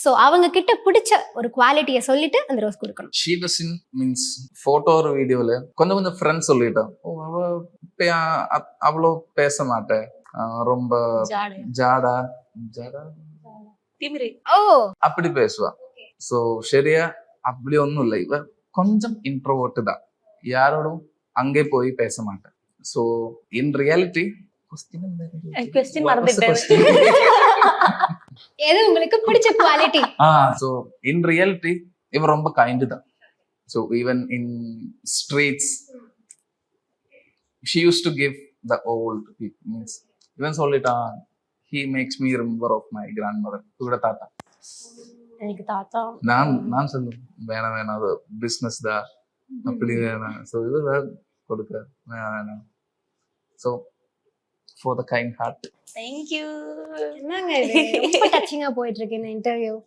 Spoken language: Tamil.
சோ அவங்க கிட்ட பிடிச்ச ஒரு குவாலிட்டியை சொல்லிட்டு அந்த ரோஸ் கொடுக்கணும். She was in means photo or வீடியோல கொஞ்சம் கொஞ்சம் ஃப்ரெண்ட்ஸ் சொல்லிட்டான், ஓ அவ அவ்வளோ பேச மாட்டேன், ரொம்ப ஜாடா ஜாடா ஓ அப்படி பேசுவா. சோ சரியா அப்படி ஒன்றும் இல்லை, இவ கொஞ்சம் இன்ட்ரோவர்ட் தான், யாரோடும் அங்கே போய் பேச மாட்டேன். ஸோ இன் ரியாலிட்டி எது உங்களுக்கு பிடிச்ச குவாலிட்டி? ஸோ இன் ரியாலிட்டி இவன் ரொம்ப கைண்டு தான். So even in streets she use to give the old people means இவன் சொல்லிட்டான், he makes me remember of my grandmother. கூட தாத்தா எனக்கு தாத்தா நான் சொல்லுவேன், வேணாம் வேணாம் அது பிஸ்னஸ் தான், அப்படி வேணாம். ஸோ இது கொடுக்க வேணாம். So for the kind heart. Thank you. என்னங்க இது ரொம்ப டச்சிங்கா போயிட்டு இருக்கு இந்த இன்டர்வியூ.